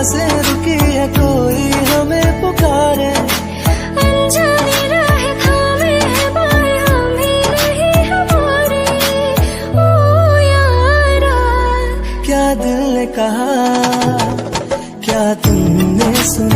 सांसें रुकी है, कोई हमें पुकारे। अनजानी राह थामे है बाएं, हम ही नहीं हमारे। ओ यारा, क्या दिल ने कहा, क्या तुमने सुना?